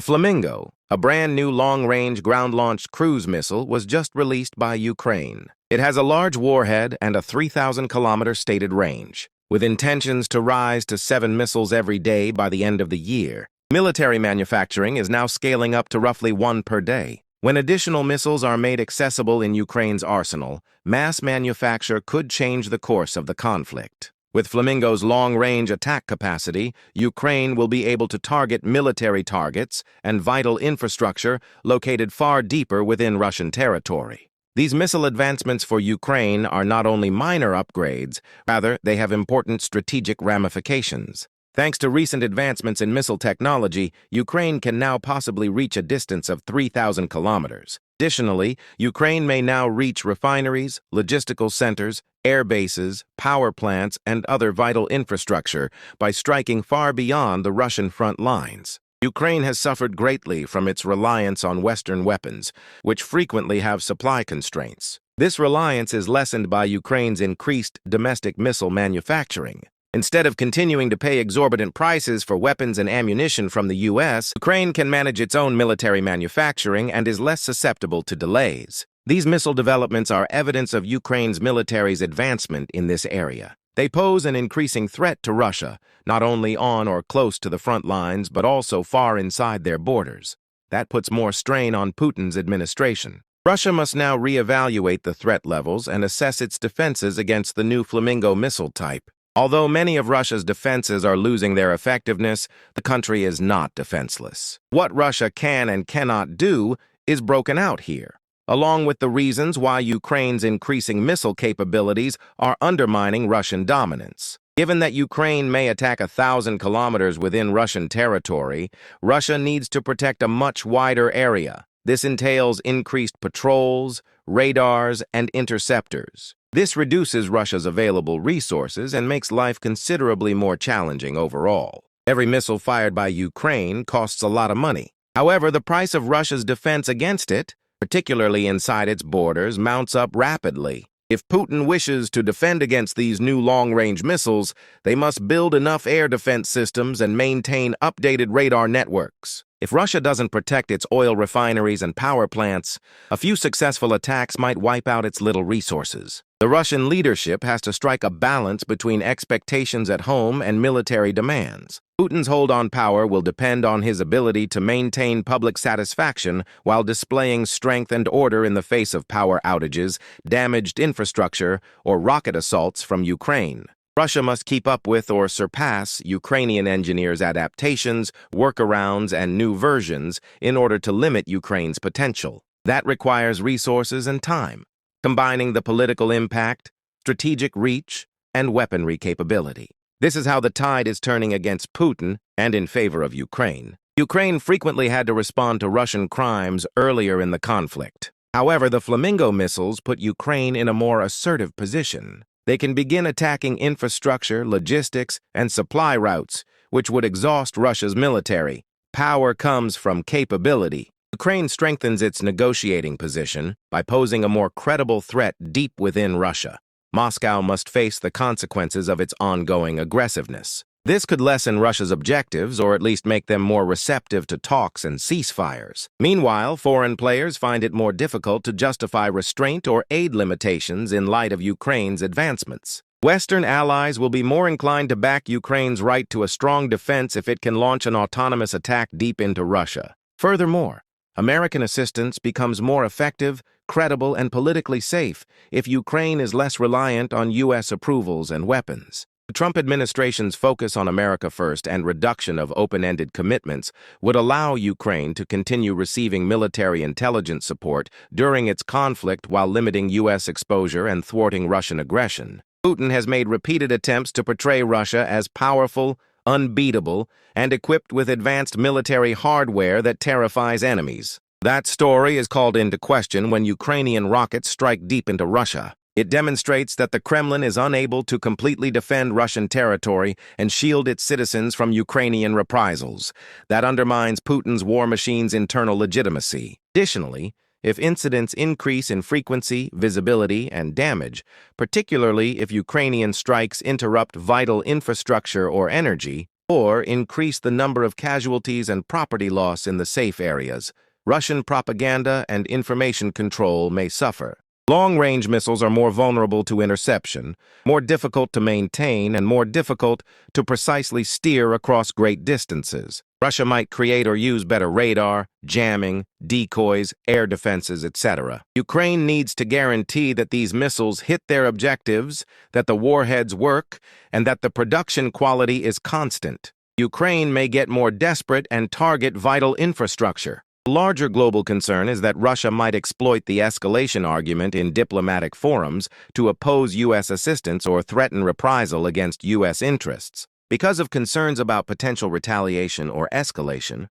Flamingo, a brand new long-range ground-launched cruise missile, was just released by Ukraine. It has a large warhead and a 3,000-kilometer stated range, with intentions to rise to 7 missiles every day by the end of the year. Military manufacturing is now scaling up to roughly 1 per day. When additional missiles are made accessible in Ukraine's arsenal, mass manufacture could change the course of the conflict. With Flamingo's long-range attack capacity, Ukraine will be able to target military targets and vital infrastructure located far deeper within Russian territory. These missile advancements for Ukraine are not only minor upgrades, rather they have important strategic ramifications. Thanks to recent advancements in missile technology, Ukraine can now possibly reach a distance of 3,000 kilometers. Additionally, Ukraine may now reach refineries, logistical centers, air bases, power plants, and other vital infrastructure by striking far beyond the Russian front lines. Ukraine has suffered greatly from its reliance on Western weapons, which frequently have supply constraints. This reliance is lessened by Ukraine's increased domestic missile manufacturing. Instead of continuing to pay exorbitant prices for weapons and ammunition from the U.S., Ukraine can manage its own military manufacturing and is less susceptible to delays. These missile developments are evidence of Ukraine's military's advancement in this area. They pose an increasing threat to Russia, not only on or close to the front lines, but also far inside their borders. That puts more strain on Putin's administration. Russia must now reevaluate the threat levels and assess its defenses against the new Flamingo missile type. Although many of Russia's defenses are losing their effectiveness, the country is not defenseless. What Russia can and cannot do is broken out here, along with the reasons why Ukraine's increasing missile capabilities are undermining Russian dominance. Given that Ukraine may attack 1,000 kilometers within Russian territory, Russia needs to protect a much wider area. This entails increased patrols, radars, and interceptors. This reduces Russia's available resources and makes life considerably more challenging overall. Every missile fired by Ukraine costs a lot of money. However, the price of Russia's defense against it, particularly inside its borders, mounts up rapidly. If Putin wishes to defend against these new long-range missiles, they must build enough air defense systems and maintain updated radar networks. If Russia doesn't protect its oil refineries and power plants, a few successful attacks might wipe out its little resources. The Russian leadership has to strike a balance between expectations at home and military demands. Putin's hold on power will depend on his ability to maintain public satisfaction while displaying strength and order in the face of power outages, damaged infrastructure, or rocket assaults from Ukraine. Russia must keep up with or surpass Ukrainian engineers' adaptations, workarounds, and new versions in order to limit Ukraine's potential. That requires resources and time, combining the political impact, strategic reach, and weaponry capability. This is how the tide is turning against Putin and in favor of Ukraine. Ukraine frequently had to respond to Russian crimes earlier in the conflict. However, the Flamingo missiles put Ukraine in a more assertive position. They can begin attacking infrastructure, logistics, and supply routes, which would exhaust Russia's military. Power comes from capability. Ukraine strengthens its negotiating position by posing a more credible threat deep within Russia. Moscow must face the consequences of its ongoing aggressiveness. This could lessen Russia's objectives or at least make them more receptive to talks and ceasefires. Meanwhile, foreign players find it more difficult to justify restraint or aid limitations in light of Ukraine's advancements. Western allies will be more inclined to back Ukraine's right to a strong defense if it can launch an autonomous attack deep into Russia. Furthermore, American assistance becomes more effective, credible, and politically safe if Ukraine is less reliant on U.S. approvals and weapons. The Trump administration's focus on America first and reduction of open-ended commitments would allow Ukraine to continue receiving military intelligence support during its conflict while limiting U.S. exposure and thwarting Russian aggression. Putin has made repeated attempts to portray Russia as powerful, unbeatable, and equipped with advanced military hardware that terrifies enemies. That story is called into question when Ukrainian rockets strike deep into Russia. It demonstrates that the Kremlin is unable to completely defend Russian territory and shield its citizens from Ukrainian reprisals. That undermines Putin's war machine's internal legitimacy. Additionally, if incidents increase in frequency, visibility, and damage, particularly if Ukrainian strikes interrupt vital infrastructure or energy, or increase the number of casualties and property loss in the safe areas. Russian propaganda and information control may suffer. Long-range missiles are more vulnerable to interception, more difficult to maintain, and more difficult to precisely steer across great distances. Russia might create or use better radar, jamming, decoys, air defenses, etc. Ukraine needs to guarantee that these missiles hit their objectives, that the warheads work, and that the production quality is constant. Ukraine may get more desperate and target vital infrastructure. A larger global concern is that Russia might exploit the escalation argument in diplomatic forums to oppose U.S. assistance or threaten reprisal against U.S. interests. Because of concerns about potential retaliation or escalation,